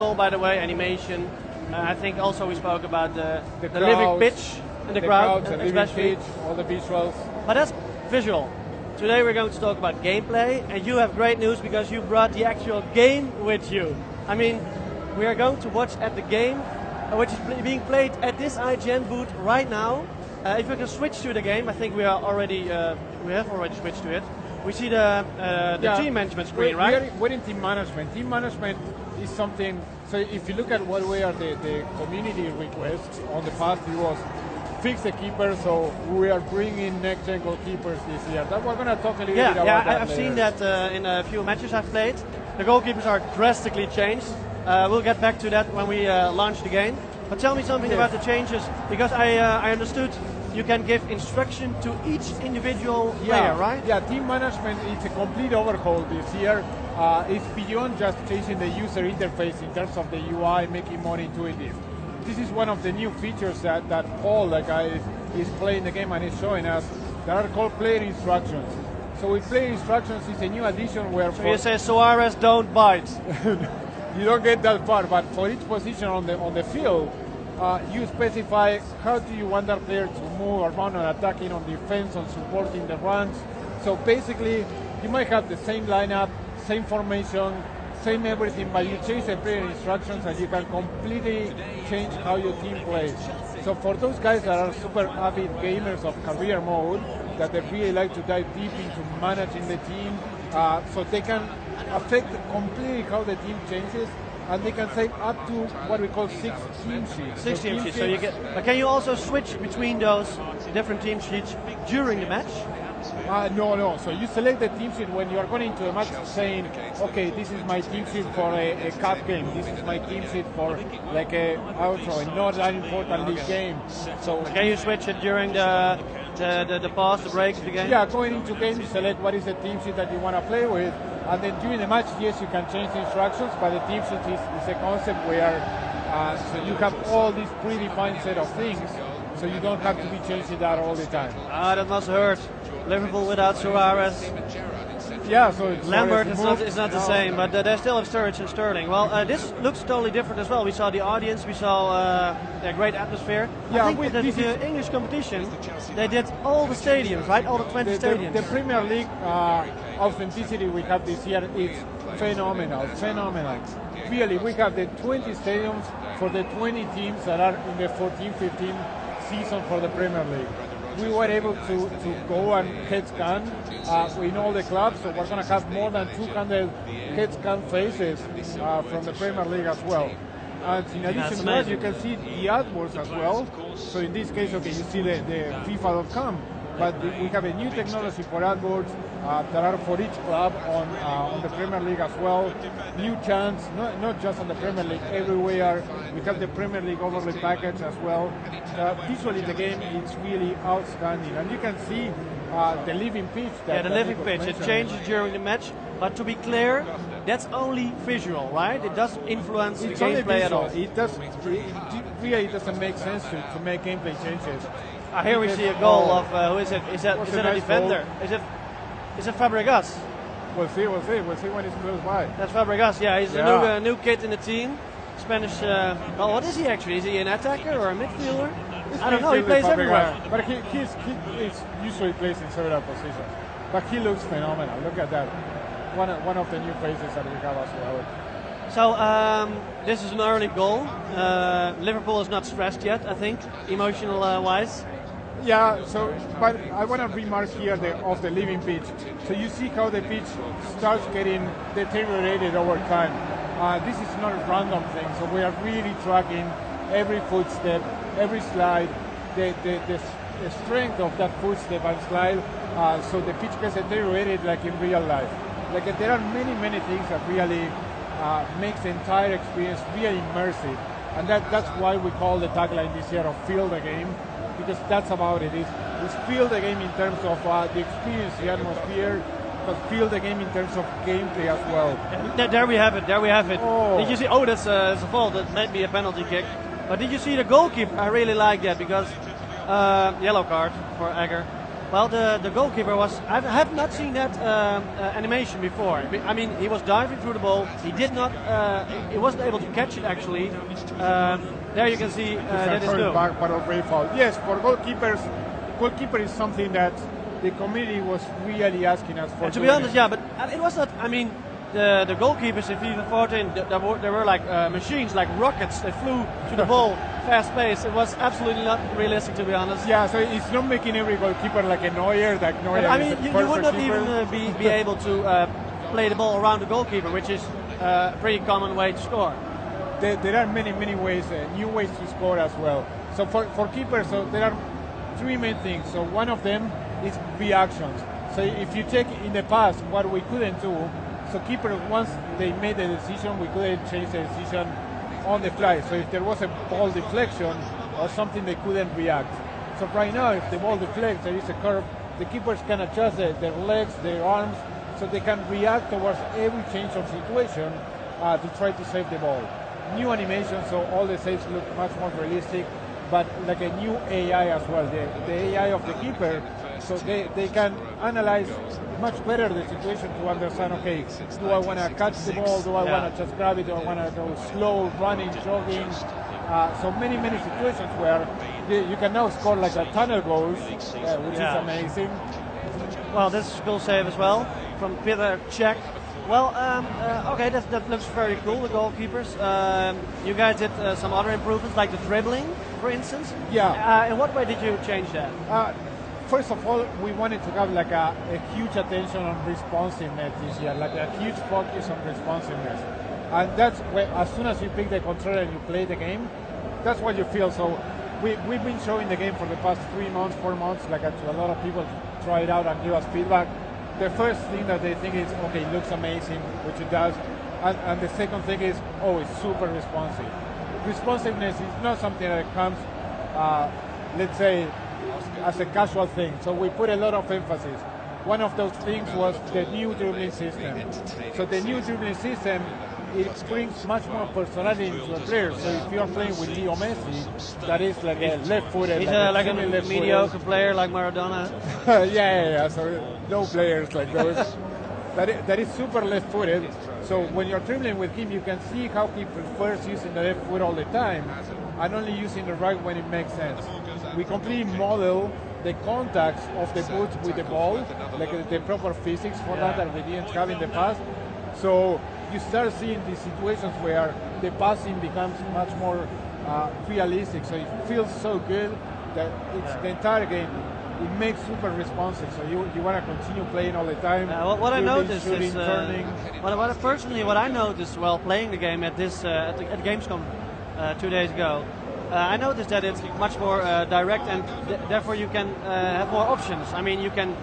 by the way, animation. I think also we spoke about the crowds, living pitch and the crowd, crowds, especially. pitch, all the visuals. But that's visual. Today we're going to talk about gameplay, and you have great news because you brought the actual game with you. I mean, we are going to watch at the game, which is being played at this IGN booth right now. If we can switch to the game, I think we have already switched to it. We see the team management screen, right? We're in team management. Team management is something. So if you look at what were the community requests on the past, it was fix the keeper. So we are bringing next-gen goalkeepers this year. That we're going to talk a little bit about that. Yeah, I've seen that in a few matches I've played. The goalkeepers are drastically changed. We'll get back to that when we launch the game. But tell me something about the changes, because I understood you can give instruction to each individual player, right? Yeah, team management is a complete overhaul this year. It's beyond just changing the user interface in terms of the UI, making more intuitive. This is one of the new features that Paul, the guy, is playing the game and is showing us, that are called player instructions. So with player instructions is a new addition where... So you say, Suarez, don't bite. You don't get that far, but for each position on the field, you specify how do you want that player to move around on attacking, on defense, on supporting the runs. So basically, you might have the same lineup, same formation, same everything, but you change the player instructions and you can completely change how your team plays. So for those guys that are super avid gamers of career mode, that they really like to dive deep into managing the team, so they can affect completely how the team changes, and they can save up to what we call 6 team sheets. 6 team sheets. So you get. But can you also switch between those different team sheets during the match? No. So you select the team sheet when you are going into a match, saying, okay, this is my team sheet for a cup game. This is my team sheet for like a not that important league game. So can you switch it during the pause, the break of the game? Yeah, going into game, you select what is the team sheet that you want to play with, and then during the match, yes, you can change the instructions, but the team sheet is a concept where so you have all these predefined set of things, so you don't have to be changing that all the time. That must hurt. Liverpool without Suarez. Yeah, so Lambert is not the same, but they still have Sturridge and Sterling. Well, this looks totally different as well. We saw the audience, we saw a great atmosphere. Yeah, I think with the English competition, they did all the stadiums, right? All the 20 stadiums. The Premier League authenticity we have this year is phenomenal. Really, we have the 20 stadiums for the 20 teams that are in the 14-15 season for the Premier League. We were able to go and head scan in all the clubs, so we're going to have more than 200 head scan faces from the Premier League as well. And in addition to that, you can see the AdWords as well. So in this case, okay, you see the FIFA.com, but we have a new technology for AdWords that are for each club on the Premier League as well. New chants, not just on the Premier League, everywhere. We have the Premier League overlay package as well. Visually, the game is really outstanding, and you can see the living pitch. The living pitch. It changes during the match, but to be clear, that's only visual, right? It doesn't influence the gameplay at all. It really doesn't make sense to make gameplay changes. Here we see a goal of who is it? Is that a defender? Goal? Is it Fabregas? We'll see when he's close by. That's Fabregas. Yeah, he's a new kid in the team. Spanish. Well, what is he actually? Is he an attacker or a midfielder? I don't know. He plays everywhere. But he usually plays in several positions. But he looks phenomenal. Look at that. One of the new faces that we have as well. So this is an early goal. Liverpool is not stressed yet, I think, emotional wise. Yeah, but I want to remark here of the living pitch. So you see how the pitch starts getting deteriorated over time. This is not a random thing, so we are really tracking every footstep, every slide, the strength of that footstep and slide, so the pitch gets deteriorated like in real life. Like there are many things that really makes the entire experience really immersive, and that's why we call the tagline this year of "Feel the Game," because that's about it. It's feel the game in terms of the experience, the atmosphere, but feel the game in terms of gameplay as well. There we have it. Oh. Did you see? Oh, that's a fault. That might be a penalty kick. But did you see the goalkeeper? I really like that because yellow card for Egger. Well, the goalkeeper was. I have not seen that animation before. I mean, he was diving through the ball. He did not. He wasn't able to catch it actually. There you can see that is new. Back, but already foul. Yes, for goalkeepers, goalkeeper is something that the committee was really asking us for. And to be honest, yeah, but it was not. I mean, the goalkeepers in FIFA 14, they were like machines, like rockets. They flew to the ball fast pace. It was absolutely not realistic, to be honest. Yeah, so it's not making every goalkeeper like a Neuer. Like Neuer. I mean, you would not keeper. even be able to play the ball around the goalkeeper, which is a pretty common way to score. There are many ways, new ways to score as well. So for keepers, so there are three main things. So one of them is reactions. So if you take in the past what we couldn't do, so keeper, once they made the decision, we couldn't change the decision on the fly. So if there was a ball deflection or something, they couldn't react. So right now, if the ball deflects, there is a curve, the keepers can adjust their legs, their arms, so they can react towards every change of situation to try to save the ball. New animation, so all the saves look much more realistic, but like a new AI as well, the AI of the keeper, so they can analyze much better the situation to understand, okay, do I want to catch the ball, do I want to just grab it, do I want to go slow, running, jogging, so many situations where you can now score like a tunnel goals, which is amazing. Well, this is a goal save as well from Peter Cech. Well, okay, that looks very cool, the goalkeepers. You guys did some other improvements, like the dribbling, for instance. Yeah. In what way did you change that? First of all, we wanted to have like a huge attention on responsiveness this year, like a huge focus on responsiveness. And that's where, as soon as you pick the controller and you play the game, that's what you feel. So we've been showing the game for the past 3 months, 4 months, like to a lot of people to try it out and give us feedback. The first thing that they think is, okay, it looks amazing, which it does. And the second thing is, oh, it's super responsive. Responsiveness is not something that comes, let's say, as a casual thing. So we put a lot of emphasis. One of those things was the new dribbling system. So the new dribbling system, it brings much more personality into a player. So if you're playing with Leo Messi, that is like a left-footed. He's like a mediocre player like Maradona. yeah. So no players like those. that is super left-footed. So when you're dribbling with him, you can see how he prefers using the left foot all the time and only using the right when it makes sense. We completely model the contacts of the boots with the ball, like the proper physics for that we didn't have in the past. So you start seeing these situations where the passing becomes much more realistic. So it feels so good that it's the entire game. It makes super responsive. So you want to continue playing all the time. What I noticed shooting, is, turning. What I noticed while playing the game at this at Gamescom 2 days ago. I noticed that it's much more direct, and therefore you can have more options. I mean, you can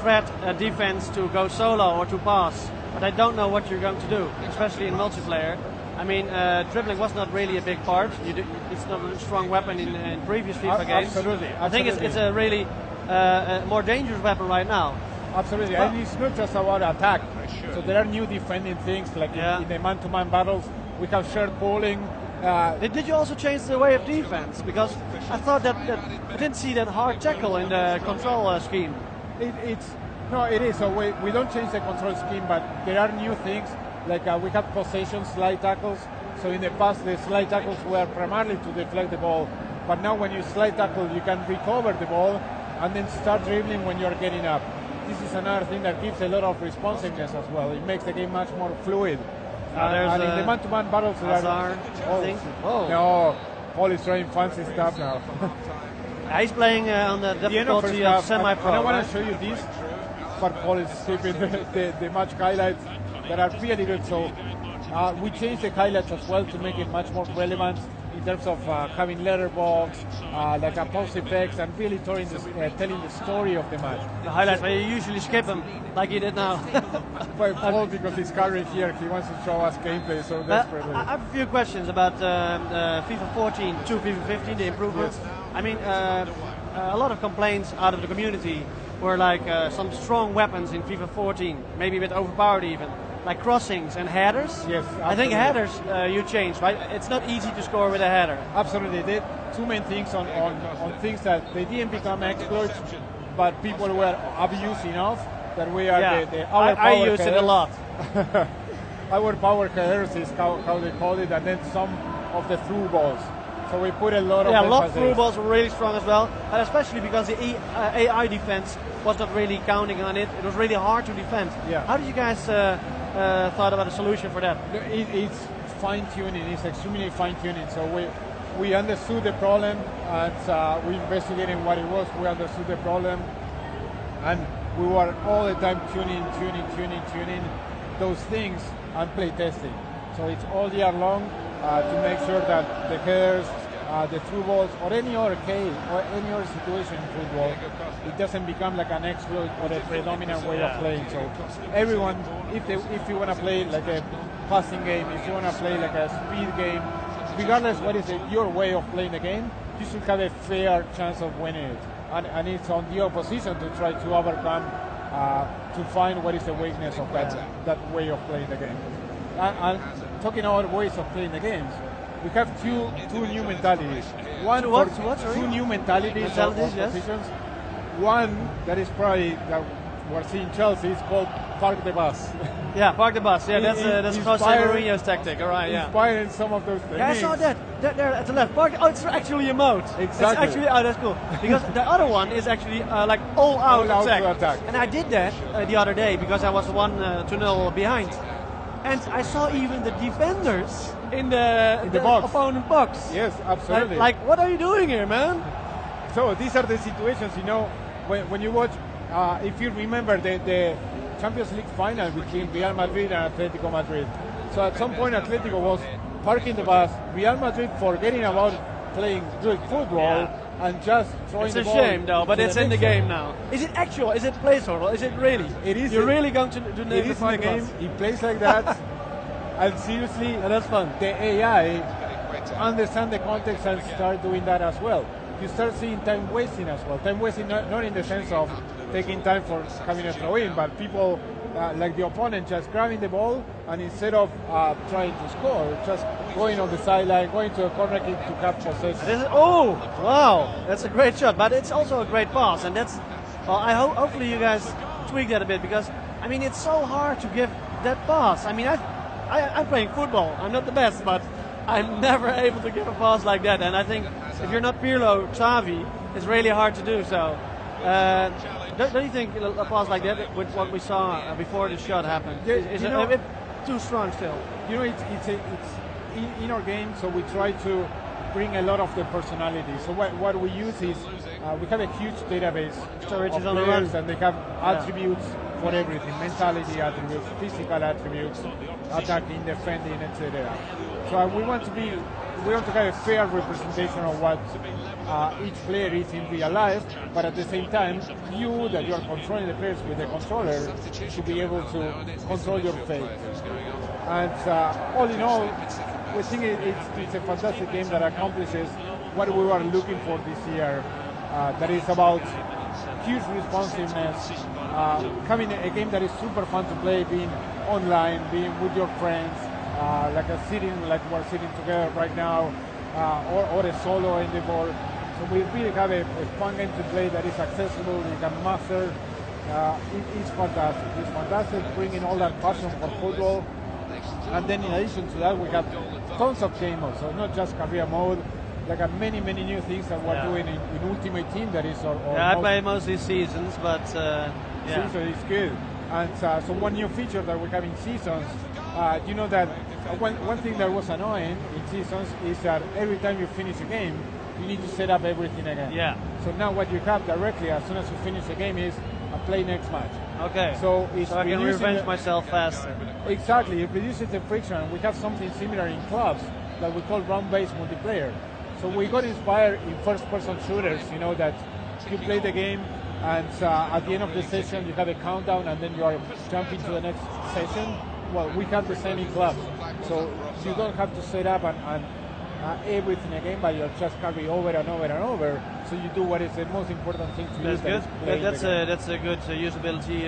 threat a defense to go solo or to pass, but I don't know what you're going to do, especially in multiplayer. I mean, dribbling was not really a big part. It's not a strong weapon in previous FIFA games. Absolutely. I think it's a really more dangerous weapon right now. Absolutely, and it's not just about attack. So there are new defending things, like in the man-to-man battles, we have shared bowling. Did you also change the way of defense? Because I thought that I didn't see that hard tackle in the control scheme. It is. So we don't change the control scheme, but there are new things. Like we have possession slide tackles. So in the past, the slide tackles were primarily to deflect the ball. But now when you slide tackle, you can recover the ball and then start dribbling when you're getting up. This is another thing that gives a lot of responsiveness as well. It makes the game much more fluid. And in the man-to-man battles, no, Paul is trying fancy stuff now. He's playing on the difficulty of semi-pro. I want to show you this, but Paul is skipping the match highlights that are really good. So we changed the highlights as well to make it much more relevant in terms of having letterbox, like a pulse effects, and really telling the story of the match. The highlights, but you usually skip them, like you did now. Well, Paul, because he's currently here, he wants to show us gameplay so desperately. I have a few questions about FIFA 14 to FIFA 15, the improvements. Yes. I mean, a lot of complaints out of the community were like some strong weapons in FIFA 14, maybe a bit overpowered even, like crossings and headers. Yes, absolutely. I think headers you changed, right? It's not easy to score with a header. Absolutely. They did two main things on things that they didn't become exploits, but people were abusing us that we are our I power use it a headers. lot. Our power headers is how they call it, and then some of the through balls. So we put a lot of Yeah, lob emphasis. through balls were really strong as well, and especially because the AI defense was not really counting on it. It was really hard to defend. Yeah. How did you guys thought about a solution for that? It's fine tuning. It's extremely fine tuning. So we understood the problem, and we investigated what it was. We understood the problem, and we were all the time tuning those things and play testing. So it's all year long to make sure that the headers, the through balls, or any other case or any other situation in football, it doesn't become like an exploit or a predominant way of playing. So everyone, if you want to play like a passing game, if you want to play like a speed game, regardless what is your way of playing the game, you should have a fair chance of winning it. And it's on the opposition to try to overcome, to find what is the weakness of that way of playing the game. And talking about ways of playing the games, we have two new mentalities. Two new mentalities of positions. One that is probably that we're seeing Chelsea is called park the bus. Yeah, park the bus. Yeah, that's Jose Mourinho's tactic. All right, yeah. Inspiring some of those things. Yeah, I saw that. There at the left. Park. Oh, it's actually a mode. Exactly. It's actually, that's cool. Because the other one is actually like all-out attack. And I did that the other day because I was 1-0 behind. And I saw even the defenders in the box. opponent box. Yes, absolutely. Like, what are you doing here, man? So these are the situations, when you watch, if you remember the Champions League final between Real Madrid and Atletico Madrid. So at some point Atletico was parking the bus, Real Madrid forgetting about playing good football and just throwing the ball. It's a shame though, but it's in the game now. Is it actual? Is it placeholder? Is it really? It is. You're really going to do it is in the game. He plays like that. And seriously, that's fun. The AI understand the context and start doing that as well. You start seeing time wasting as well. Time wasting not in the sense of taking time for having a throw in, but people like the opponent just grabbing the ball and instead of trying to score, just going on the sideline, going to a corner kick to have possession. Oh, wow, that's a great shot, but it's also a great pass, and that's. Well, hopefully you guys tweak that a bit because I mean it's so hard to give that pass. I mean I'm playing football. I'm not the best, but I'm never able to give a pass like that. And I think if you're not Pirlo, Xavi, it's really hard to do so. Don't you think a pass like that, with what we saw before the shot happened, is a bit too strong still? It's in our game, so we try to bring a lot of the personality. So what we use is we have a huge database of players, and they have attributes for everything: mentality attributes, physical attributes, attacking, defending, etc. So we want to have a fair representation of what each player is in real life, but at the same time, you that you are controlling the players with the controller should be able to control your fate. And all in all, we think it's a fantastic game that accomplishes what we were looking for this year. That is about huge responsiveness, having a game that is super fun to play, being online, being with your friends, like we're sitting together right now, or a solo in the board. So we really have a fun game to play that is accessible, you can master. It's fantastic. It's fantastic, bringing all that passion for football. And then in addition to that, we have tons of game modes, so not just career mode, like many new things that we're doing in Ultimate Team. That is I play mostly seasons, but season is good. And so one new feature that we have in seasons, you know that one thing that was annoying in seasons is that every time you finish a game, you need to set up everything again. Yeah. So now what you have directly as soon as you finish the game is play next match. Okay. So I can revenge myself faster. Exactly. It reduces the friction. We have something similar in clubs that we call round-based multiplayer. So we got inspired in first-person shooters. You know that you play the game, and at the end of the session you have a countdown, and then you are jumping to the next session. Well, we have the same in clubs. So you don't have to set up and everything again, but you'll just carry over and over and over. So you do what is the most important thing to That's use. good. That's a good usability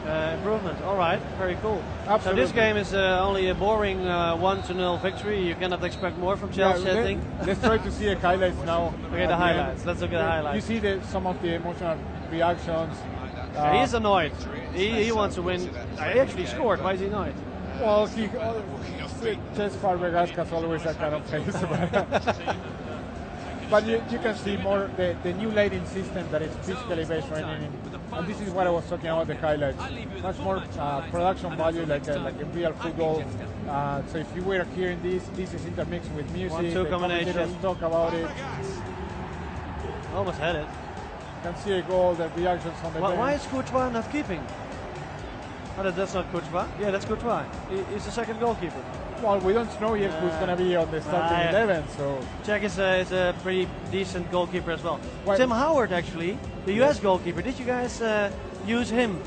improvement. All right, very cool. Absolutely. So this game is only a boring 1-0 victory. You cannot expect more from Chelsea, I think. Let's try to see the highlights now. Okay, the highlights. Let's look at the highlights. You see some of the emotional reactions. He is annoyed. He wants to win. He actually scored. Why is he annoyed? Well, Cesc Fabregas always that kind of face. But you can see more the new lighting system that is physically based training, and this is what I was talking about, the highlights. Much more production value, like a real football. So if you were hearing this is intermixed with music. 1-2 the combination. commentators talk about it. Almost had it. You can see a goal, the reactions on the bench. Why is Courtois not keeping? Oh, that's not Courtois. Yeah, that's Courtois. He's the second goalkeeper. Well, we don't know yet who's going to be on the starting 11, so... Czech is a pretty decent goalkeeper as well. Well, Tim Howard, actually, the US goalkeeper. Did you guys use him?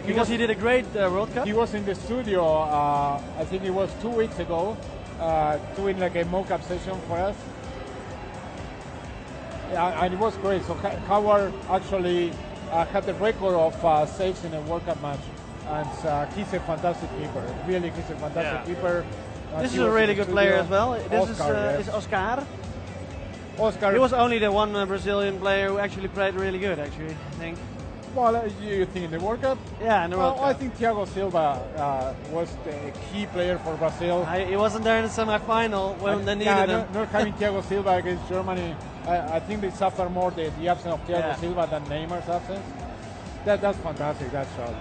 Because he did a great World Cup? He was in the studio, I think it was 2 weeks ago, doing like a mock-up session for us. Yeah, and it was great. So Howard actually had the record of saves in a World Cup match. And he's a fantastic keeper. Really, he's a fantastic keeper. This is a really good player as well. This is Oscar. Oscar. He was only the one Brazilian player who actually played really good, actually, I think. Well, you think in the World Cup? Yeah, in the World Cup. I think Thiago Silva was the key player for Brazil. He wasn't there in the semi-final when they needed him. Not having Thiago Silva against Germany, I think they suffer more the absence of Thiago Silva than Neymar's absence. That's fantastic, that shot.